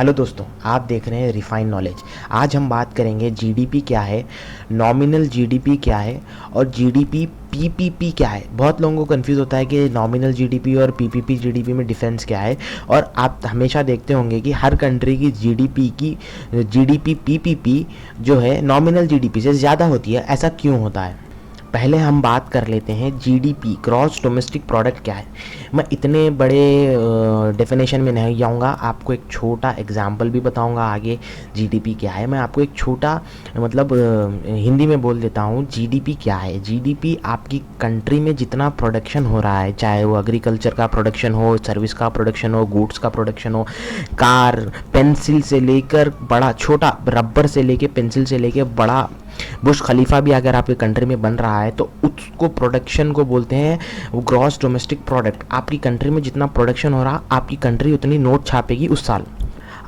Hello दोस्तों, आप देख रहे हैं रिफाइन नॉलेज। आज हम बात करेंगे जीडीपी क्या है, नॉमिनल जीडीपी क्या है और जीडीपी पीपीपी क्या है। बहुत लोगों को कंफ्यूज होता है कि नॉमिनल जीडीपी और पीपीपी जीडीपी में डिफरेंस क्या है। और आप हमेशा देखते होंगे कि हर कंट्री की जीडीपी पीपीपी जो है नॉमिनल जीडीपी से ज़्यादा होती है। ऐसा क्यों होता है? पहले हम बात कर लेते हैं जीडीपी, ग्रॉस डोमेस्टिक प्रोडक्ट क्या है। मैं इतने बड़े डेफिनेशन में नहीं जाऊंगा, आपको एक छोटा एग्जांपल भी बताऊंगा आगे जीडीपी क्या है। मैं आपको एक छोटा हिंदी में बोल देता हूँ जीडीपी क्या है। जीडीपी आपकी कंट्री में जितना प्रोडक्शन हो रहा है, चाहे वो एग्रीकल्चर का प्रोडक्शन हो, सर्विस का प्रोडक्शन हो, गुड्स का प्रोडक्शन हो, कार पेंसिल से लेकर बड़ा छोटा, रबर से लेके पेंसिल से लेके बड़ा बुर्ज खलीफा भी अगर आपके कंट्री में बन रहा है तो उसको प्रोडक्शन को बोलते हैं वो ग्रॉस डोमेस्टिक प्रोडक्ट। आपकी कंट्री में जितना प्रोडक्शन हो रहा, आपकी कंट्री उतनी नोट छापेगी उस साल।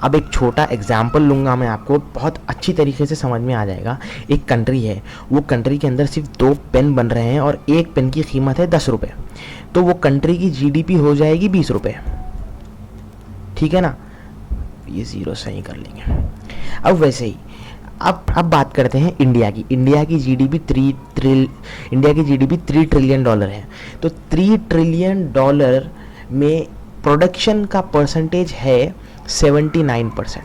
अब एक छोटा एग्जाम्पल लूँगा मैं, आपको बहुत अच्छी तरीके से समझ में आ जाएगा। एक कंट्री है, वो कंट्री के अंदर सिर्फ 2 पेन बन रहे हैं और एक पेन की कीमत है 10 रुपये, तो वो कंट्री की जीडीपी हो जाएगी 20 रुपये। ठीक है ना, ये ज़ीरो सही कर लेंगे। अब वैसे ही अब बात करते हैं इंडिया की। इंडिया की जीडीपी 3 ट्रिलियन डॉलर है। तो 3 ट्रिलियन डॉलर में प्रोडक्शन का परसेंटेज है 79%,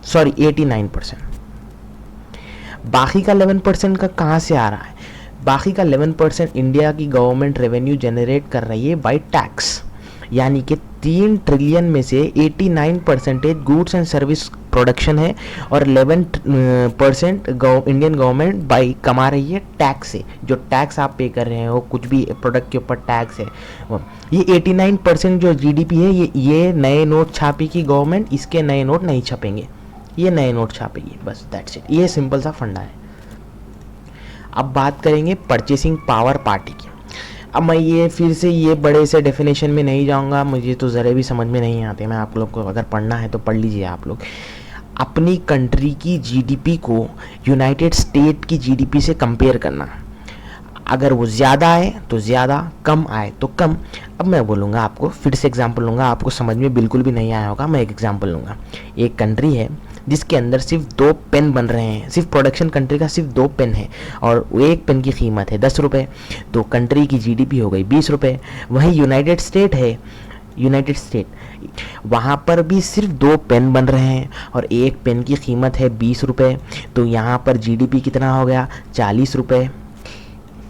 सॉरी 89%। बाकी का 11% का कहाँ से आ रहा है? बाकी का 11% इंडिया की गवर्नमेंट रेवेन्यू जनरेट कर रही है बाय टैक्स। यानी कि 3 ट्रिलियन में से 89% गुड्स एंड सर्विस प्रोडक्शन है और 11% इंडियन गवर्नमेंट बाई कमा रही है टैक्स से। जो टैक्स आप पे कर रहे हो, कुछ भी प्रोडक्ट के ऊपर टैक्स है, ये 89% जो जीडीपी है, ये नए नोट छापेगी गवर्नमेंट, इसके नए नोट नहीं छपेंगे, ये नए नोट छापेगी, बस दैट्स इट। ये सिंपल सा फंडा है। अब बात करेंगे परचेसिंग पावर पार्टी की। अब मैं ये फिर से ये बड़े से डेफिनेशन में नहीं जाऊंगा, मुझे तो ज़रा भी समझ में नहीं आते। मैं आप लोग को अगर पढ़ना है तो पढ़ लीजिए आप लोग। अपनी कंट्री की जीडीपी को यूनाइटेड स्टेट की जीडीपी से कंपेयर करना। अगर वो ज़्यादा आए तो ज़्यादा, कम आए तो कम। अब मैं बोलूँगा आपको, फिर से एग्जांपल लूँगा, आपको समझ में बिल्कुल भी नहीं आया होगा। मैं एक एग्जांपल लूँगा। एक कंट्री है जिसके अंदर सिर्फ 2 पेन बन रहे हैं, सिर्फ प्रोडक्शन कंट्री का सिर्फ 2 पेन है और एक पेन की कीमत है 10 रुपये, तो कंट्री की जीडीपी हो गई 20 रुपये। वहीं यूनाइटेड स्टेट है, यूनाइटेड स्टेट, वहाँ पर भी सिर्फ 2 पेन बन रहे हैं और एक पेन की कीमत है 20 रुपये, तो यहाँ पर जीडीपी कितना हो गया? 40 रुपये।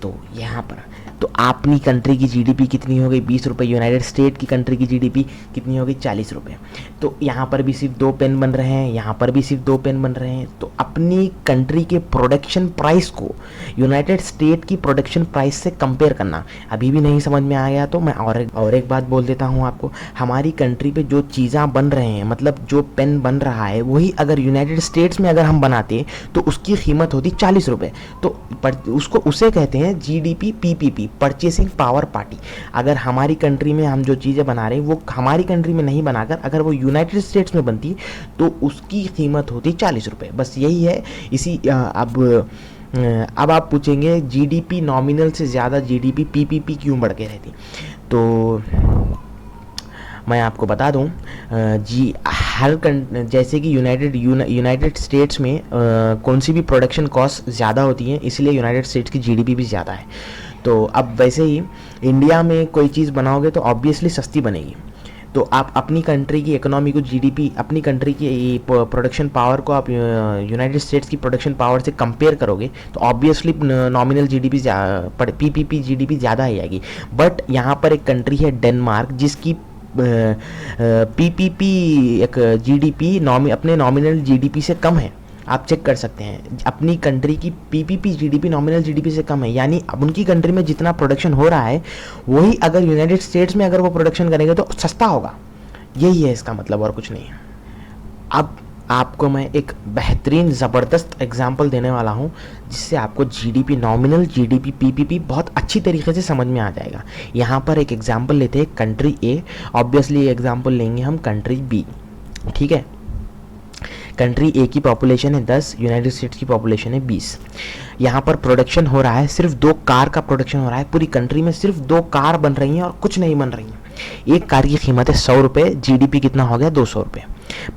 तो यहाँ पर तो अपनी कंट्री की जीडीपी कितनी हो गई? 20 रुपये। यूनाइटेड स्टेट की कंट्री की जीडीपी कितनी हो गई? 40 रुपये। तो यहाँ पर भी सिर्फ 2 पेन बन रहे हैं, यहाँ पर भी सिर्फ 2 पेन बन रहे हैं। तो अपनी कंट्री के प्रोडक्शन प्राइस को यूनाइटेड स्टेट की प्रोडक्शन प्राइस से कंपेयर करना। अभी भी नहीं समझ में आ गया तो मैं और एक बात बोल देता हूँ आपको। हमारी कंट्री पे जो चीज़ें बन रहे हैं, मतलब जो पेन बन रहा है, वही अगर यूनाइटेड स्टेट्स में अगर हम बनाते तो उसकी कीमत होती 40 रुपये। तो उसे कहते हैं GDP PPP, purchasing power party. अगर हमारी कंट्री में हम जो चीज़ें बना रहे हैं वो हमारी कंट्री में नहीं बनाकर अगर वो यूनाइटेड स्टेट्स में बनती तो उसकी कीमत होती 40 रुपये। बस यही है। अब आप पूछेंगे जीडीपी नॉमिनल से ज़्यादा जीडीपी पीपीपी क्यों बढ़ के रहती? तो मैं आपको बता दूं, जैसे कि यूनाइटेड स्टेट्स में कौन सी भी प्रोडक्शन कॉस्ट ज़्यादा होती है, इसलिए यूनाइटेड स्टेट्स की जीडीपी भी ज़्यादा है। तो अब वैसे ही इंडिया में कोई चीज़ बनाओगे तो ऑब्वियसली सस्ती बनेगी। तो आप अपनी कंट्री की इकोनॉमी को, जीडीपी, अपनी कंट्री की प्रोडक्शन पावर को आप यूनाइटेड स्टेट्स की प्रोडक्शन पावर से कंपेयर करोगे तो obviously nominal GDP PPP GDP ज़्यादा ही आएगी। बट यहाँ पर एक कंट्री है डेनमार्क, जिसकी पीपीपी एक जीडीपी अपने नॉमिनल जीडीपी से कम है। आप चेक कर सकते हैं, अपनी कंट्री की पीपीपी जीडीपी नॉमिनल जीडीपी से कम है। यानी अब उनकी कंट्री में जितना प्रोडक्शन हो रहा है वही अगर यूनाइटेड स्टेट्स में अगर वो प्रोडक्शन करेंगे तो सस्ता होगा। यही है इसका मतलब, और कुछ नहीं है। अब आपको मैं एक बेहतरीन ज़बरदस्त एग्जाम्पल देने वाला हूँ जिससे आपको जीडीपी नॉमिनल, जीडीपी पीपीपी बहुत अच्छी तरीके से समझ में आ जाएगा। यहाँ पर एक एग्जाम्पल लेते हैं कंट्री ए, ऑब्वियसली एग्जाम्पल लेंगे हम कंट्री बी। ठीक है, कंट्री ए की पॉपुलेशन है 10, यूनाइटेड स्टेट्स की पॉपुलेशन है 20। यहाँ पर प्रोडक्शन हो रहा है, सिर्फ 2 कार का प्रोडक्शन हो रहा है पूरी कंट्री में, सिर्फ 2 कार बन रही हैं और कुछ नहीं बन रही हैं। एक कार की कीमत है 100 रुपये, जीडीपी कितना हो गया 200 रुपये।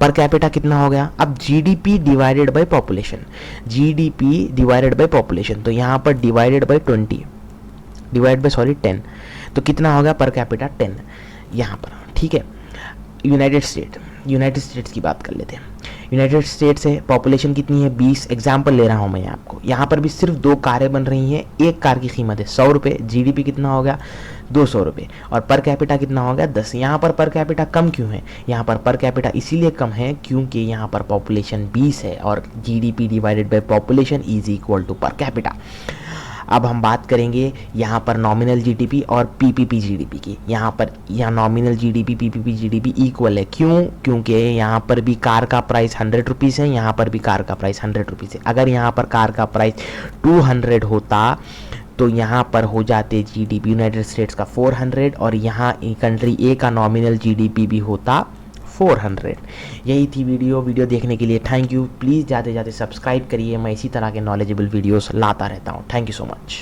पर कैपिटा कितना हो गया, अब GDP divided by population, GDP divided by population, तो यहाँ पर डिवाइडेड बाय 10, तो कितना हो गया पर कैपिटा 10 यहाँ पर, ठीक है। यूनाइटेड स्टेट्स की बात कर लेते हैं। यूनाइटेड स्टेट्स है, पॉपुलेशन कितनी है 20, एग्जाम्पल ले रहा हूँ मैं आपको। यहाँ पर भी सिर्फ 2 कारें बन रही हैं, एक कार की कीमत है 100 रुपये, जीडीपी कितना हो गया 200 रुपये, और पर कैपिटा कितना हो गया 10। यहाँ पर कैपिटा कम क्यों है, यहाँ पर कैपिटा इसीलिए कम है क्योंकि यहाँ पर पॉपुलेशन 20 है और GDP divided by population is equal to per capita. अब हम बात करेंगे यहाँ पर नॉमिनल जीडीपी और पीपीपी जीडीपी की। यहाँ nominal GDP PPP GDP equal है, क्यों, क्योंकि यहाँ पर भी कार का प्राइस 100 रुपीज़ है, यहाँ पर भी कार का प्राइस 100 रुपीज़ है। अगर यहाँ पर कार का प्राइस 200 होता तो यहाँ पर हो जाते जीडीपी यूनाइटेड स्टेट्स का 400 और यहाँ कंट्री ए का नॉमिनल जीडीपी भी होता 400। यही थी वीडियो देखने के लिए थैंक यू। प्लीज़ जाते जाते सब्सक्राइब करिए, मैं इसी तरह के नॉलेजेबल वीडियोस लाता रहता हूँ। Thank you so much.